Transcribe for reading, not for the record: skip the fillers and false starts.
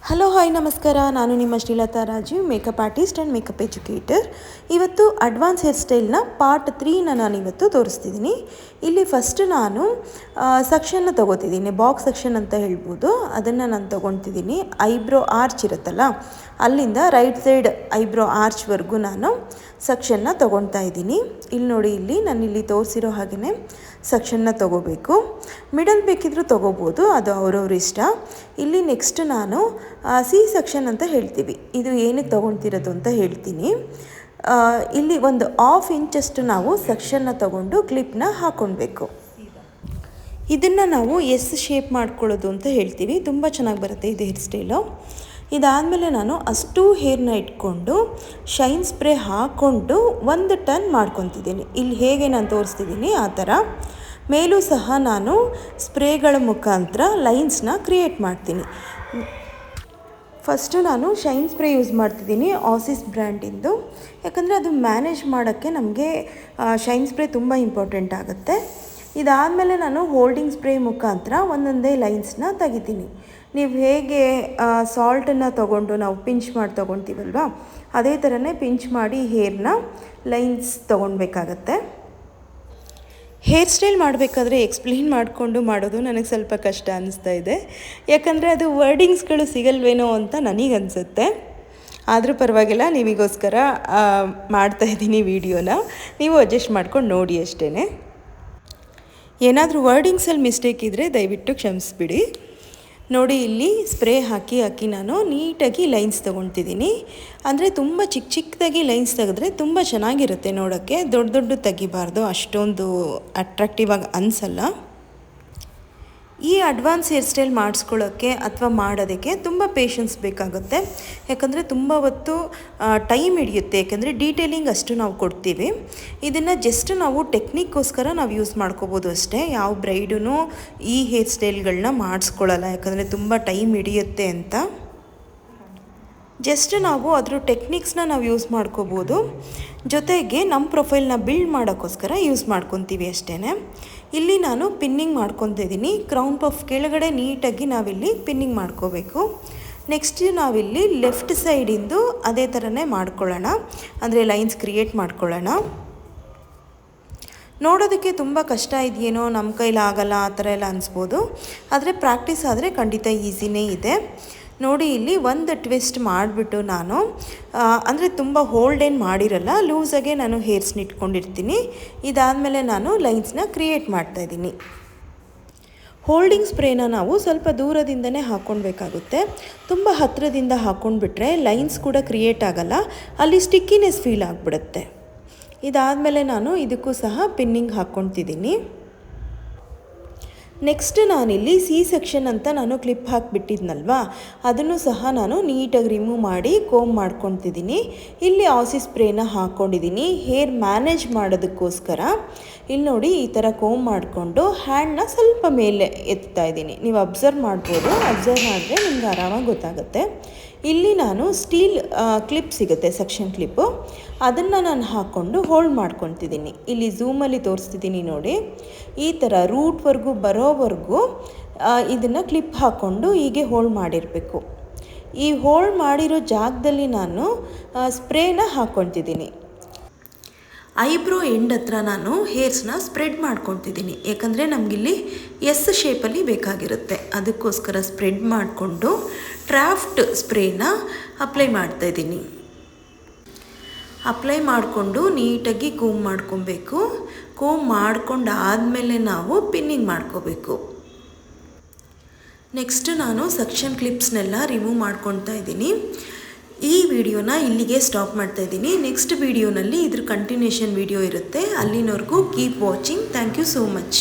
Hello hi ನಮಸ್ಕಾರ. ನಾನು ನಿಮ್ಮ Srilatha Rajeev, makeup artist and makeup educator. ಇವತ್ತು ಅಡ್ವಾನ್ಸ್ ಹೇರ್ ಸ್ಟೈಲ್ನ ಪಾರ್ಟ್ 3ನ ನಾನಿವತ್ತು ತೋರಿಸ್ತಿದ್ದೀನಿ. ಇಲ್ಲಿ ಫಸ್ಟ್ ನಾನು ಸೆಕ್ಷನ್ನ ತೊಗೋತಿದ್ದೀನಿ, ಬಾಕ್ಸ್ ಸೆಕ್ಷನ್ ಅಂತ ಹೇಳ್ಬೋದು. ಅದನ್ನು ನಾನು ತೊಗೊತಿದ್ದೀನಿ. ಐಬ್ರೋ ಆರ್ಚ್ ಇರುತ್ತಲ್ಲ, ಅಲ್ಲಿಂದ ರೈಟ್ ಸೈಡ್ ಐಬ್ರೋ ಆರ್ಚ್ವರೆಗೂ ನಾನು ಸೆಕ್ಷನ್ನ ತೊಗೊತಾ ಇದ್ದೀನಿ. ಇಲ್ಲಿ ನೋಡಿ, ಇಲ್ಲಿ ನಾನು ಇಲ್ಲಿ ತೋರಿಸಿರೋ ಹಾಗೆಯೇ ಸೆಕ್ಷನ್ನ ತೊಗೋಬೇಕು. ಮಿಡಲ್ ಬೇಕಿದ್ರೂ ತೊಗೋಬೋದು, ಅದು ಅವ್ರವ್ರ ಇಷ್ಟ. ಇಲ್ಲಿ ನೆಕ್ಸ್ಟ್ ನಾನು ಸಿ ಸೆಕ್ಷನ್ ಅಂತ ಹೇಳ್ತೀವಿ. ಇದು ಏನಕ್ಕೆ ತೊಗೊತಿರೋದು ಅಂತ ಹೇಳ್ತೀನಿ. ಇಲ್ಲಿ ಒಂದು 1/2 ಇಂಚಷ್ಟು ನಾವು ಸೆಕ್ಷನ್ನ ತೊಗೊಂಡು ಕ್ಲಿಪ್ನ ಹಾಕ್ಕೊಳ್ಬೇಕು. ಇದನ್ನು ನಾವು ಎಸ್ ಶೇಪ್ ಮಾಡ್ಕೊಳ್ಳೋದು ಅಂತ ಹೇಳ್ತೀವಿ. ತುಂಬ ಚೆನ್ನಾಗಿ ಬರುತ್ತೆ ಇದು ಹೇರ್ ಸ್ಟೈಲು. ಇದಾದಮೇಲೆ ನಾನು ಅಷ್ಟು ಹೇರ್ನ ಇಟ್ಕೊಂಡು ಶೈನ್ ಸ್ಪ್ರೇ ಹಾಕ್ಕೊಂಡು ಒಂದು ಟರ್ನ್ ಮಾಡ್ಕೊತಿದ್ದೀನಿ. ಇಲ್ಲಿ ಹೇಗೆ ನಾನು ತೋರಿಸ್ತಿದ್ದೀನಿ ಆ ಥರ ಮೇಲೂ ಸಹ ನಾನು ಸ್ಪ್ರೇಗಳ ಮುಖಾಂತರ ಲೈನ್ಸ್ನ ಕ್ರಿಯೇಟ್ ಮಾಡ್ತೀನಿ. ಫಸ್ಟು ನಾನು ಶೈನ್ ಸ್ಪ್ರೇ ಯೂಸ್ ಮಾಡ್ತಿದ್ದೀನಿ, ಆಸಿಸ್ ಬ್ರ್ಯಾಂಡಿಂದು. ಯಾಕಂದರೆ ಅದು ಮ್ಯಾನೇಜ್ ಮಾಡೋಕ್ಕೆ ನಮಗೆ ಶೈನ್ ಸ್ಪ್ರೇ ತುಂಬ ಇಂಪಾರ್ಟೆಂಟ್ ಆಗುತ್ತೆ. ಇದಾದಮೇಲೆ ನಾನು ಹೋಲ್ಡಿಂಗ್ ಸ್ಪ್ರೇ ಮುಖಾಂತರ ಒಂದೊಂದೇ ಲೈನ್ಸ್ನ ತೆಗಿತೀನಿ. ನೀವು ಹೇಗೆ ಸಾಲ್ಟನ್ನು ತೊಗೊಂಡು ನಾವು ಪಿಂಚ್ ಮಾಡಿ ತೊಗೊತೀವಲ್ವ, ಅದೇ ಥರನೇ ಪಿಂಚ್ ಮಾಡಿ ಹೇರ್ನ ಲೈನ್ಸ್ ತೊಗೊಳ್ಬೇಕಾಗತ್ತೆ. ಹೇರ್ ಸ್ಟೈಲ್ ಮಾಡಬೇಕಾದ್ರೆ ಎಕ್ಸ್ಪ್ಲೇನ್ ಮಾಡಿಕೊಂಡು ಮಾಡೋದು ನನಗೆ ಸ್ವಲ್ಪ ಕಷ್ಟ ಅನ್ನಿಸ್ತಾ ಇದೆ. ಯಾಕಂದರೆ ಅದು ವರ್ಡಿಂಗ್ಸ್ಗಳು ಸಿಗಲ್ವೇನೋ ಅಂತ ನನಗನ್ಸುತ್ತೆ. ಆದರೂ ಪರವಾಗಿಲ್ಲ, ನಿಮಗೋಸ್ಕರ ಮಾಡ್ತಾಯಿದ್ದೀನಿ ವಿಡಿಯೋನ. ನೀವು ಅಡ್ಜಸ್ಟ್ ಮಾಡ್ಕೊಂಡು ನೋಡಿ ಅಷ್ಟೇ. ಏನಾದರೂ ವರ್ಡಿಂಗ್ಸಲ್ಲಿ ಮಿಸ್ಟೇಕ್ ಇದ್ದರೆ ದಯವಿಟ್ಟು ಕ್ಷಮಿಸ್ಬಿಡಿ. ನೋಡಿ, ಇಲ್ಲಿ ಸ್ಪ್ರೇ ಹಾಕಿ ನಾನು ನೀಟಾಗಿ ಲೈನ್ಸ್ ತೊಗೊತಿದ್ದೀನಿ. ಅಂದರೆ ತುಂಬ ಚಿಕ್ಕದಾಗಿ ಲೈನ್ಸ್ ತೆಗೆದ್ರೆ ತುಂಬ ಚೆನ್ನಾಗಿರುತ್ತೆ ನೋಡೋಕ್ಕೆ. ದೊಡ್ಡ ತೆಗಿಬಾರ್ದು, ಅಷ್ಟೊಂದು ಅಟ್ರಾಕ್ಟಿವ್ ಆಗಿ ಅನಿಸಲ್ಲ. ಈ ಅಡ್ವಾನ್ಸ್ ಹೇರ್ ಸ್ಟೈಲ್ ಮಾಡಿಸ್ಕೊಳ್ಳೋಕ್ಕೆ ಅಥವಾ ಮಾಡೋದಕ್ಕೆ ತುಂಬ ಪೇಷನ್ಸ್ ಬೇಕಾಗುತ್ತೆ. ಯಾಕಂದರೆ ತುಂಬ ಹೊತ್ತು ಟೈಮ್ ಹಿಡಿಯುತ್ತೆ. ಯಾಕಂದರೆ ಡೀಟೇಲಿಂಗ್ ಅಷ್ಟು ನಾವು ಕೊಡ್ತೀವಿ. ಇದನ್ನು ಜಸ್ಟ್ ನಾವು ಟೆಕ್ನಿಕ್ಗೋಸ್ಕರ ನಾವು ಯೂಸ್ ಮಾಡ್ಕೋಬೋದು ಅಷ್ಟೇ. ಯಾವ ಬ್ರೈಡೂ ಈ ಹೇರ್ ಸ್ಟೈಲ್ಗಳನ್ನ ಮಾಡಿಸ್ಕೊಳ್ಳಲ್ಲ, ಯಾಕಂದರೆ ತುಂಬ ಟೈಮ್ ಹಿಡಿಯುತ್ತೆ ಅಂತ. ಜಸ್ಟ್ ನಾವು ಅದ್ರ ಟೆಕ್ನಿಕ್ಸ್ನ ನಾವು ಯೂಸ್ ಮಾಡ್ಕೋಬೋದು. ಜೊತೆಗೆ ನಮ್ಮ ಪ್ರೊಫೈಲ್ನ ಬಿಲ್ಡ್ ಮಾಡೋಕ್ಕೋಸ್ಕರ ಯೂಸ್ ಮಾಡ್ಕೊತೀವಿ ಅಷ್ಟೇ. ಇಲ್ಲಿ ನಾನು ಪಿನ್ನಿಂಗ್ ಮಾಡ್ಕೊತಿದ್ದೀನಿ. ಕ್ರೌನ್ ಪಫ್ ಕೆಳಗಡೆ ನೀಟಾಗಿ ನಾವಿಲ್ಲಿ ಪಿನ್ನಿಂಗ್ ಮಾಡ್ಕೋಬೇಕು. ನೆಕ್ಸ್ಟ್ ನಾವಿಲ್ಲಿ ಲೆಫ್ಟ್ ಸೈಡಿಂದು ಅದೇ ಥರನೇ ಮಾಡ್ಕೊಳ್ಳೋಣ, ಅಂದರೆ ಲೈನ್ಸ್ ಕ್ರಿಯೇಟ್ ಮಾಡ್ಕೊಳ್ಳೋಣ. ನೋಡೋದಕ್ಕೆ ತುಂಬ ಕಷ್ಟ ಇದೆಯೇನೋ, ನಮ್ಮ ಕೈಲಿ ಆಗಲ್ಲ ಆ ಥರ ಎಲ್ಲ ಅನಿಸ್ಬೋದು. ಆದರೆ ಪ್ರಾಕ್ಟೀಸ್ ಆದರೆ ಖಂಡಿತ ಈಸಿನೇ ಇದೆ. ನೋಡಿ, ಇಲ್ಲಿ ಒಂದು ಟ್ವಿಸ್ಟ್ ಮಾಡಿಬಿಟ್ಟು ನಾನು ಅಂದರೆ ತುಂಬ ಹೋಲ್ಡ್ ಏನು ಮಾಡಿರಲ್ಲ, ಲೂಸಾಗೆ ನಾನು ಹೇರ್ಸ್ನ ಇಟ್ಕೊಂಡಿರ್ತೀನಿ. ಇದಾದಮೇಲೆ ನಾನು ಲೈನ್ಸ್ನ ಕ್ರಿಯೇಟ್ ಮಾಡ್ತಾಯಿದ್ದೀನಿ. ಹೋಲ್ಡಿಂಗ್ ಸ್ಪ್ರೇನ ನಾವು ಸ್ವಲ್ಪ ದೂರದಿಂದನೇ ಹಾಕ್ಕೊಳ್ಬೇಕಾಗುತ್ತೆ. ತುಂಬ ಹತ್ತಿರದಿಂದ ಹಾಕ್ಕೊಂಡ್ಬಿಟ್ರೆ ಲೈನ್ಸ್ ಕೂಡ ಕ್ರಿಯೇಟ್ ಆಗಲ್ಲ, ಅಲ್ಲಿ ಸ್ಟಿಕ್ಕಿನೆಸ್ ಫೀಲ್ ಆಗಿಬಿಡುತ್ತೆ. ಇದಾದಮೇಲೆ ನಾನು ಇದಕ್ಕೂ ಸಹ ಪಿನ್ನಿಂಗ್ ಹಾಕ್ಕೊತಿದ್ದೀನಿ. ನೆಕ್ಸ್ಟ್ ನಾನಿಲ್ಲಿ ಸಿ ಸೆಕ್ಷನ್ ಅಂತ ನಾನು ಕ್ಲಿಪ್ ಹಾಕಿಬಿಟ್ಟಿದ್ನಲ್ವ, ಅದನ್ನು ಸಹ ನಾನು ನೀಟಾಗಿ ರಿಮೂವ್ ಮಾಡಿ ಕೋಮ್ ಮಾಡ್ಕೊತಿದ್ದೀನಿ. ಇಲ್ಲಿ ಆಸಿ ಸ್ಪ್ರೇನ ಹಾಕ್ಕೊಂಡಿದ್ದೀನಿ ಹೇರ್ ಮ್ಯಾನೇಜ್ ಮಾಡೋದಕ್ಕೋಸ್ಕರ. ಇಲ್ಲಿ ನೋಡಿ, ಈ ಥರ ಕೋಮ್ ಮಾಡಿಕೊಂಡು ಹ್ಯಾಂಡ್ನ ಸ್ವಲ್ಪ ಮೇಲೆ ಎತ್ತಾ ಇದ್ದೀನಿ. ನೀವು ಅಬ್ಸರ್ವ್ ಮಾಡ್ಬೋದು, ಅಬ್ಸರ್ವ್ ಮಾಡಿದ್ರೆ ನಿಮ್ಗೆ ಆರಾಮಾಗಿ ಗೊತ್ತಾಗುತ್ತೆ. ಇಲ್ಲಿ ನಾನು ಸ್ಟೀಲ್ ಕ್ಲಿಪ್ ಸಿಗುತ್ತೆ, ಸೆಕ್ಷನ್ ಕ್ಲಿಪ್ಪು, ಅದನ್ನು ನಾನು ಹಾಕ್ಕೊಂಡು ಹೋಲ್ಡ್ ಮಾಡ್ಕೊತಿದ್ದೀನಿ. ಇಲ್ಲಿ ಝೂಮಲ್ಲಿ ತೋರಿಸ್ತಿದ್ದೀನಿ ನೋಡಿ, ಈ ಥರ ರೂಟ್ವರೆಗೂ ಬರೋವರೆಗೂ ಇದನ್ನು ಕ್ಲಿಪ್ ಹಾಕ್ಕೊಂಡು ಹೀಗೆ ಹೋಲ್ಡ್ ಮಾಡಿರಬೇಕು. ಈ ಹೋಲ್ಡ್ ಮಾಡಿರೋ ಜಾಗದಲ್ಲಿ ನಾನು ಸ್ಪ್ರೇನ ಹಾಕ್ಕೊತಿದ್ದೀನಿ. ಐಬ್ರೋ ಎಂಡ್ ಹತ್ರ ನಾನು ಹೇರ್ಸ್ನ ಸ್ಪ್ರೆಡ್ ಮಾಡ್ಕೊತಿದ್ದೀನಿ. ಯಾಕಂದರೆ ನಮಗಿಲ್ಲಿ ಎಸ್ ಶೇಪಲ್ಲಿ ಬೇಕಾಗಿರುತ್ತೆ, ಅದಕ್ಕೋಸ್ಕರ ಸ್ಪ್ರೆಡ್ ಮಾಡಿಕೊಂಡು ಡ್ರಾಫ್ಟ್ ಸ್ಪ್ರೇನ ಅಪ್ಲೈ ಮಾಡ್ತಾಯಿದ್ದೀನಿ. ಅಪ್ಲೈ ಮಾಡಿಕೊಂಡು ನೀಟಾಗಿ ಕೂಮ್ ಮಾಡ್ಕೊಬೇಕು. ಕೂಮ್ ಮಾಡ್ಕೊಂಡು ಆದಮೇಲೆ ನಾವು ಪಿನ್ನಿಂಗ್ ಮಾಡ್ಕೋಬೇಕು. ನೆಕ್ಸ್ಟ್ ನಾನು ಸೆಕ್ಷನ್ ಕ್ಲಿಪ್ಸ್ನೆಲ್ಲ ರಿಮೂವ್ ಮಾಡ್ಕೊತಾ ಇದ್ದೀನಿ. ಈ ವಿಡಿಯೋನ ಇಲ್ಲಿಗೆ ಸ್ಟಾಪ್ ಮಾಡ್ತಾ ಇದ್ದೀನಿ. ನೆಕ್ಸ್ಟ್ ವಿಡಿಯೋನಲ್ಲಿ ಇದ್ರ ಕಂಟಿನ್ಯೂಷನ್ ವಿಡಿಯೋ ಇರುತ್ತೆ. ಅಲ್ಲಿನವರೆಗೂ keep watching. Thank you so much.